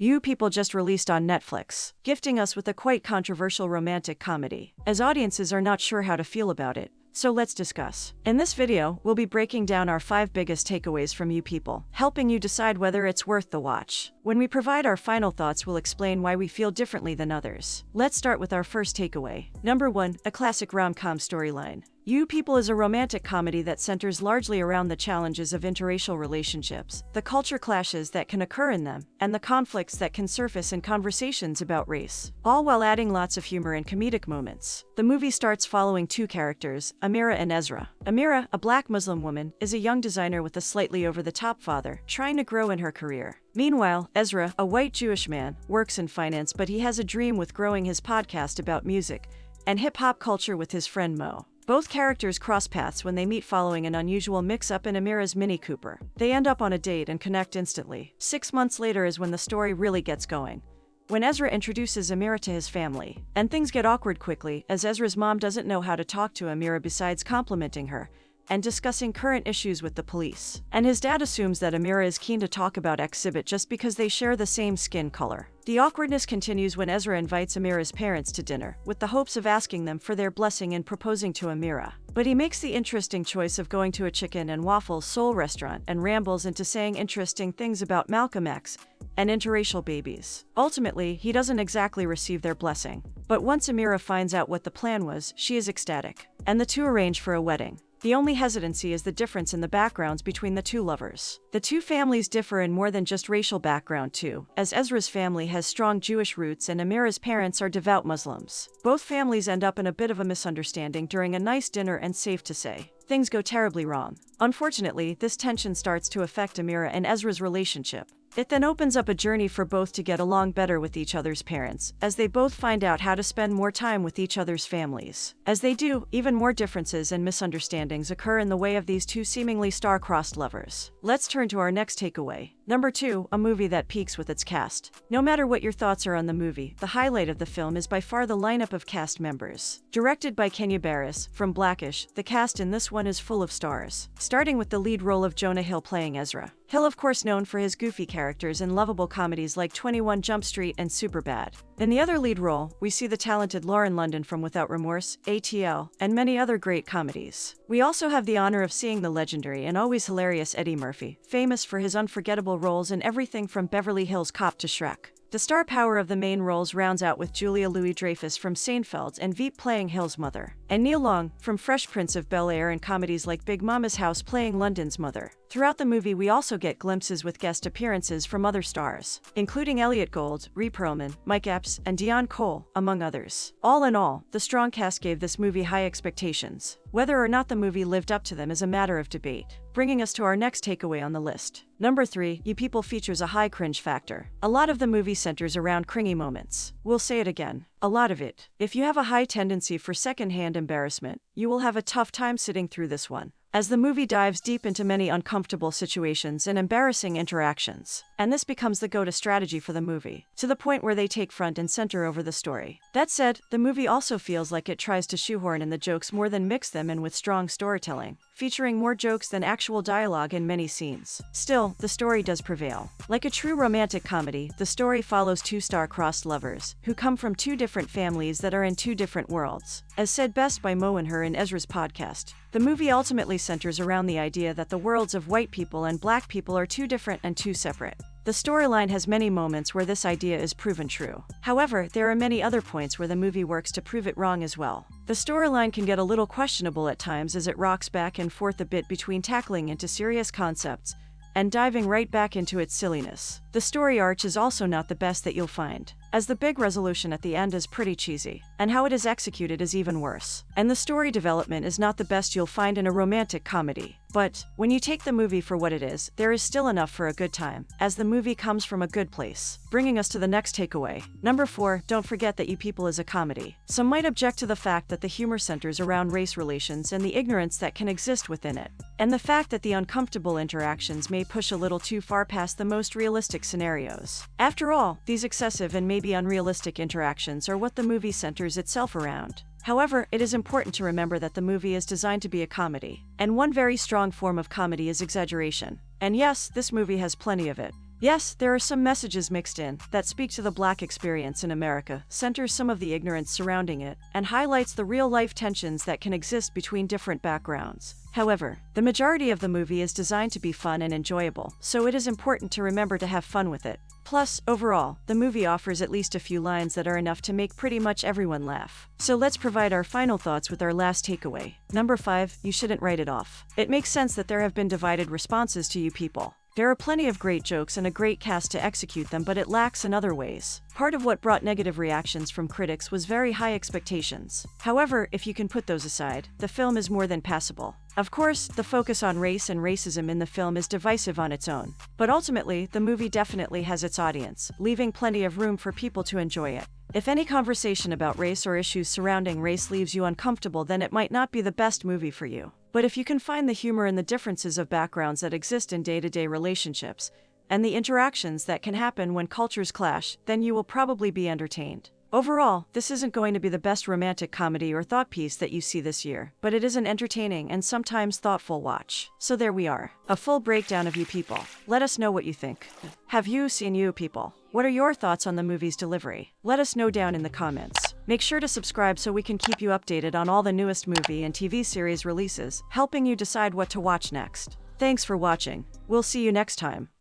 You People just released on Netflix, gifting us with a quite controversial romantic comedy, as audiences are not sure how to feel about it. So let's discuss. In this video, we'll be breaking down our 5 biggest takeaways from You People, helping you decide whether it's worth the watch. When we provide our final thoughts, we'll explain why we feel differently than others. Let's start with our first takeaway. Number 1, a classic rom-com storyline. You People is a romantic comedy that centers largely around the challenges of interracial relationships, the culture clashes that can occur in them, and the conflicts that can surface in conversations about race, all while adding lots of humor and comedic moments. The movie starts following 2 characters, Amira and Ezra. Amira, a black Muslim woman, is a young designer with a slightly over-the-top father, trying to grow in her career. Meanwhile, Ezra, a white Jewish man, works in finance, but he has a dream with growing his podcast about music and hip-hop culture with his friend Mo. Both characters cross paths when they meet following an unusual mix-up in Amira's Mini Cooper. They end up on a date and connect instantly. 6 months later is when the story really gets going, when Ezra introduces Amira to his family. And things get awkward quickly, as Ezra's mom doesn't know how to talk to Amira besides complimenting her and discussing current issues with the police. And his dad assumes that Amira is keen to talk about Exhibit just because they share the same skin color. The awkwardness continues when Ezra invites Amira's parents to dinner, with the hopes of asking them for their blessing in proposing to Amira. But he makes the interesting choice of going to a chicken and waffle soul restaurant and rambles into saying interesting things about Malcolm X and interracial babies. Ultimately, he doesn't exactly receive their blessing. But once Amira finds out what the plan was, she is ecstatic, and the two arrange for a wedding. The only hesitancy is the difference in the backgrounds between the 2 lovers. The 2 families differ in more than just racial background too, as Ezra's family has strong Jewish roots and Amira's parents are devout Muslims. Both families end up in a bit of a misunderstanding during a nice dinner, and safe to say, things go terribly wrong. Unfortunately, this tension starts to affect Amira and Ezra's relationship. It then opens up a journey for both to get along better with each other's parents, as they both find out how to spend more time with each other's families. As they do, even more differences and misunderstandings occur in the way of these 2 seemingly star-crossed lovers. Let's turn to our next takeaway. Number 2, a movie that peaks with its cast. No matter what your thoughts are on the movie, the highlight of the film is by far the lineup of cast members. Directed by Kenya Barris, from Blackish, the cast in this one is full of stars, starting with the lead role of Jonah Hill playing Ezra. Hill, of course, known for his goofy characters in lovable comedies like 21 Jump Street and Superbad. In the other lead role, we see the talented Lauren London from Without Remorse, ATL, and many other great comedies. We also have the honor of seeing the legendary and always hilarious Eddie Murphy, famous for his unforgettable roles in everything from Beverly Hills Cop to Shrek. The star power of the main roles rounds out with Julia Louis-Dreyfus from Seinfeld and Veep playing Hill's mother, and Neil Long from Fresh Prince of Bel-Air and comedies like Big Mama's House playing London's mother. Throughout the movie, we also get glimpses with guest appearances from other stars, including Elliot Gould, Rhea Perlman, Mike Epps, and Dion Cole, among others. All in all, the strong cast gave this movie high expectations. Whether or not the movie lived up to them is a matter of debate. Bringing us to our next takeaway on the list. Number 3, You People features a high cringe factor. A lot of the movie centers around cringy moments. We'll say it again. A lot of it. If you have a high tendency for secondhand embarrassment, you will have a tough time sitting through this one, as the movie dives deep into many uncomfortable situations and embarrassing interactions. And this becomes the go-to strategy for the movie, to the point where they take front and center over the story. That said, the movie also feels like it tries to shoehorn in the jokes more than mix them in with strong storytelling, featuring more jokes than actual dialogue in many scenes. Still, the story does prevail. Like a true romantic comedy, the story follows 2 star-crossed lovers, who come from 2 different families that are in 2 different worlds. As said best by Mo and Her in Ezra's podcast, the movie ultimately centers around the idea that the worlds of white people and black people are 2 different and 2 separate. The storyline has many moments where this idea is proven true. However, there are many other points where the movie works to prove it wrong as well. The storyline can get a little questionable at times, as it rocks back and forth a bit between tackling into serious concepts and diving right back into its silliness. The story arc is also not the best that you'll find, as the big resolution at the end is pretty cheesy, and how it is executed is even worse. And the story development is not the best you'll find in a romantic comedy. But when you take the movie for what it is, there is still enough for a good time, as the movie comes from a good place. Bringing us to the next takeaway. Number 4, don't forget that You People is a comedy. Some might object to the fact that the humor centers around race relations and the ignorance that can exist within it, and the fact that the uncomfortable interactions may push a little too far past the most realistic scenarios. After all, these excessive and maybe unrealistic interactions are what the movie centers itself around. However, it is important to remember that the movie is designed to be a comedy, and one very strong form of comedy is exaggeration. And yes, this movie has plenty of it. Yes, there are some messages mixed in that speak to the Black experience in America, centers some of the ignorance surrounding it, and highlights the real-life tensions that can exist between different backgrounds. However, the majority of the movie is designed to be fun and enjoyable, so it is important to remember to have fun with it. Plus, overall, the movie offers at least a few lines that are enough to make pretty much everyone laugh. So let's provide our final thoughts with our last takeaway. Number 5, you shouldn't write it off. It makes sense that there have been divided responses to You People. There are plenty of great jokes and a great cast to execute them, but it lacks in other ways. Part of what brought negative reactions from critics was very high expectations. However, if you can put those aside, the film is more than passable. Of course, the focus on race and racism in the film is divisive on its own. But ultimately, the movie definitely has its audience, leaving plenty of room for people to enjoy it. If any conversation about race or issues surrounding race leaves you uncomfortable, then it might not be the best movie for you. But if you can find the humor in the differences of backgrounds that exist in day-to-day relationships, and the interactions that can happen when cultures clash, then you will probably be entertained. Overall, this isn't going to be the best romantic comedy or thought piece that you see this year, but it is an entertaining and sometimes thoughtful watch. So there we are, a full breakdown of You People. Let us know what you think. Have you seen You People? What are your thoughts on the movie's delivery? Let us know down in the comments. Make sure to subscribe so we can keep you updated on all the newest movie and TV series releases, helping you decide what to watch next. Thanks for watching. We'll see you next time.